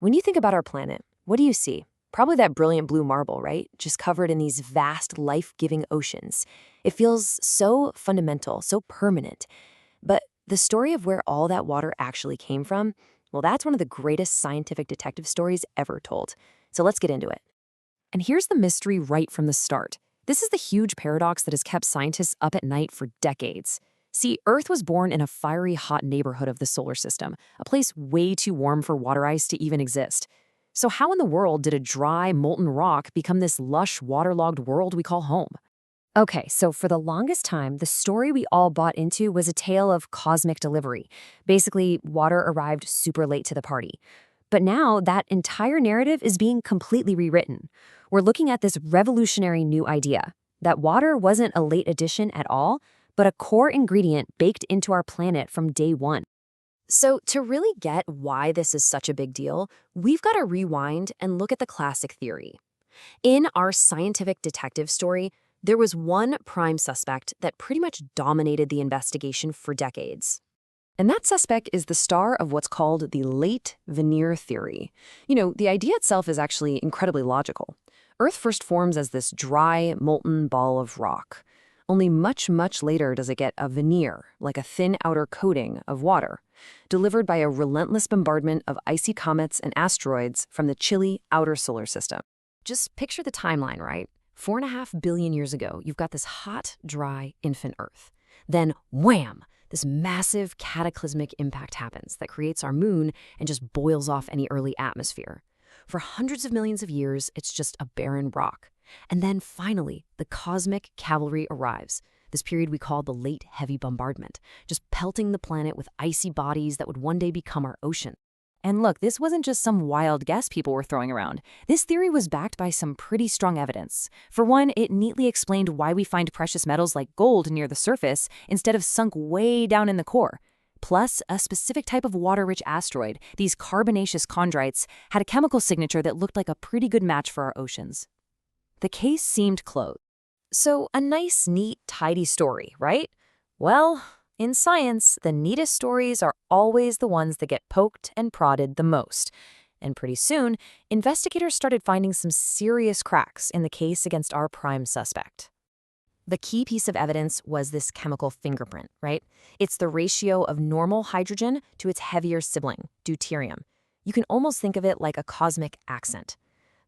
When you think about our planet, what do you see? Probably that brilliant blue marble, right? Just covered in these vast, life-giving oceans. It feels so fundamental, so permanent. But the story of where all that water actually came from, well, that's one of the greatest scientific detective stories ever told. So let's get into it. And here's the mystery right from the start. This is the huge paradox that has kept scientists up at night for decades. See, Earth was born in a fiery, hot neighborhood of the solar system, a place way too warm for water ice to even exist. So how in the world did a dry, molten rock become this lush, waterlogged world we call home? Okay, so for the longest time, the story we all bought into was a tale of cosmic delivery. Basically, water arrived super late to the party. But now that entire narrative is being completely rewritten. We're looking at this revolutionary new idea that water wasn't a late addition at all, but a core ingredient baked into our planet from day one. So, to really get why this is such a big deal, we've got to rewind and look at the classic theory. In our scientific detective story, there was one prime suspect that pretty much dominated the investigation for decades. And that suspect is the star of what's called the late veneer theory. The idea itself is actually incredibly logical. Earth first forms as this dry, molten ball of rock. Only much, much later does it get a veneer, like a thin outer coating of water, delivered by a relentless bombardment of icy comets and asteroids from the chilly outer solar system. Just picture the timeline, right? 4.5 billion years ago, you've got this hot, dry, infant Earth. Then, wham! This massive cataclysmic impact happens that creates our moon and just boils off any early atmosphere. For hundreds of millions of years, it's just a barren rock. And then finally, the cosmic cavalry arrives, this period we call the late heavy bombardment, just pelting the planet with icy bodies that would one day become our ocean. And look, this wasn't just some wild guess people were throwing around. This theory was backed by some pretty strong evidence. For one, it neatly explained why we find precious metals like gold near the surface instead of sunk way down in the core. Plus, a specific type of water-rich asteroid, these carbonaceous chondrites, had a chemical signature that looked like a pretty good match for our oceans. The case seemed closed. So, a nice, neat, tidy story, right? Well, in science, the neatest stories are always the ones that get poked and prodded the most. And pretty soon, investigators started finding some serious cracks in the case against our prime suspect. The key piece of evidence was this chemical fingerprint, right? It's the ratio of normal hydrogen to its heavier sibling, deuterium. You can almost think of it like a cosmic accent.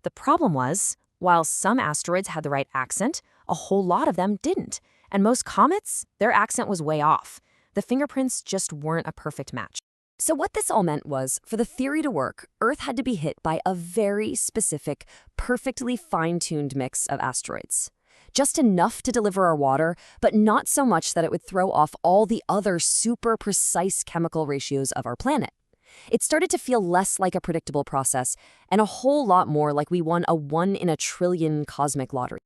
The problem was, while some asteroids had the right accent, a whole lot of them didn't. And most comets, their accent was way off. The fingerprints just weren't a perfect match. So what this all meant was, for the theory to work, Earth had to be hit by a very specific, perfectly fine-tuned mix of asteroids. Just enough to deliver our water, but not so much that it would throw off all the other super precise chemical ratios of our planet. It started to feel less like a predictable process and a whole lot more like we won a 1 in a trillion cosmic lottery.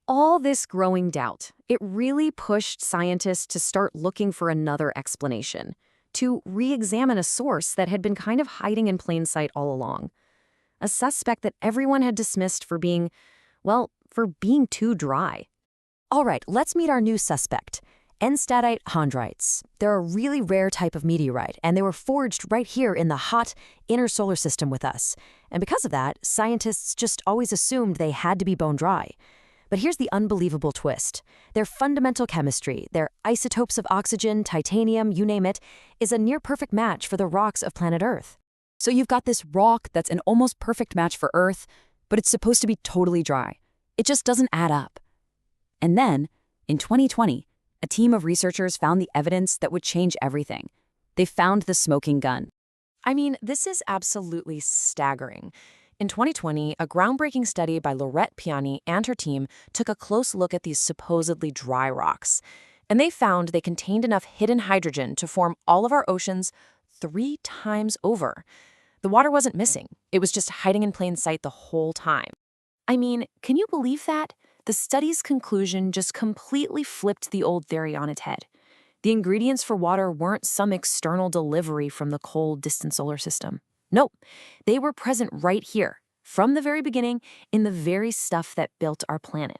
All this growing doubt, it really pushed scientists to start looking for another explanation, to re-examine a source that had been kind of hiding in plain sight all along. A suspect that everyone had dismissed for being, well, for being too dry. All right, let's meet our new suspect, enstatite chondrites. They're a really rare type of meteorite, and they were forged right here in the hot inner solar system with us. And because of that, scientists just always assumed they had to be bone dry. But here's the unbelievable twist. Their fundamental chemistry, their isotopes of oxygen, titanium, you name it, is a near-perfect match for the rocks of planet Earth. So you've got this rock that's an almost perfect match for Earth, but it's supposed to be totally dry. It just doesn't add up. And then, in 2020, a team of researchers found the evidence that would change everything. They found the smoking gun. I mean, this is absolutely staggering. In 2020, a groundbreaking study by Laurette Piani and her team took a close look at these supposedly dry rocks. And they found they contained enough hidden hydrogen to form all of our oceans 3 times over. The water wasn't missing. It was just hiding in plain sight the whole time. I mean, can you believe that? The study's conclusion just completely flipped the old theory on its head. The ingredients for water weren't some external delivery from the cold, distant solar system. Nope, they were present right here, from the very beginning, in the very stuff that built our planet.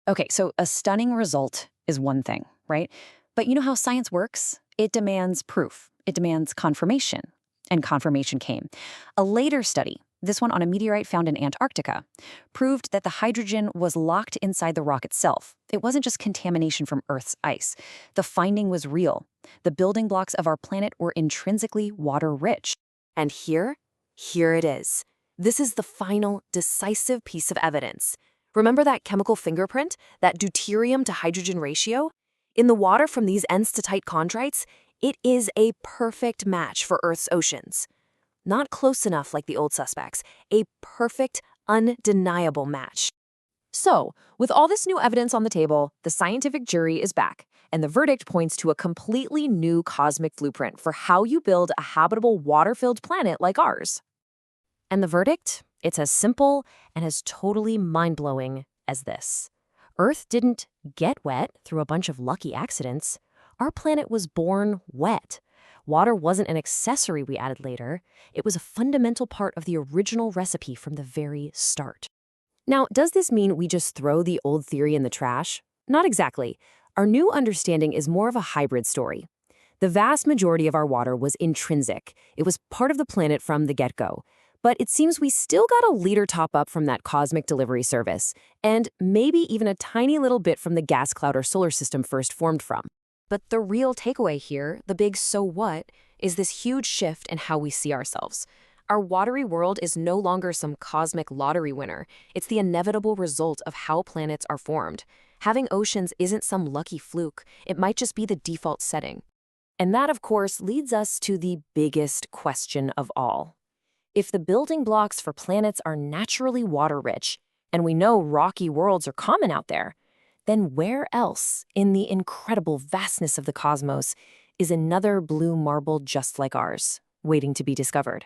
Okay, so a stunning result is one thing, right? But you know how science works? It demands proof. It demands confirmation. And confirmation came. A later study, this one on a meteorite found in Antarctica, proved that the hydrogen was locked inside the rock itself. It wasn't just contamination from Earth's ice. The finding was real. The building blocks of our planet were intrinsically water-rich. And here it is. This is the final, decisive piece of evidence. Remember that chemical fingerprint, that deuterium to hydrogen ratio? In the water from these N-tight chondrites, it is a perfect match for Earth's oceans. Not close enough like the old suspects, a perfect, undeniable match. So, with all this new evidence on the table, the scientific jury is back, and the verdict points to a completely new cosmic blueprint for how you build a habitable water-filled planet like ours. And the verdict? It's as simple and as totally mind-blowing as this. Earth didn't get wet through a bunch of lucky accidents. Our planet was born wet. Water wasn't an accessory we added later. It was a fundamental part of the original recipe from the very start. Now, does this mean we just throw the old theory in the trash? Not exactly. Our new understanding is more of a hybrid story. The vast majority of our water was intrinsic. It was part of the planet from the get-go. But it seems we still got a liter top-up from that cosmic delivery service, and maybe even a tiny little bit from the gas cloud our solar system first formed from. But the real takeaway here, the big so what, is this huge shift in how we see ourselves. Our watery world is no longer some cosmic lottery winner. It's the inevitable result of how planets are formed. Having oceans isn't some lucky fluke. It might just be the default setting. And that, of course, leads us to the biggest question of all. If the building blocks for planets are naturally water-rich, and we know rocky worlds are common out there, then where else, in the incredible vastness of the cosmos, is another blue marble just like ours, waiting to be discovered?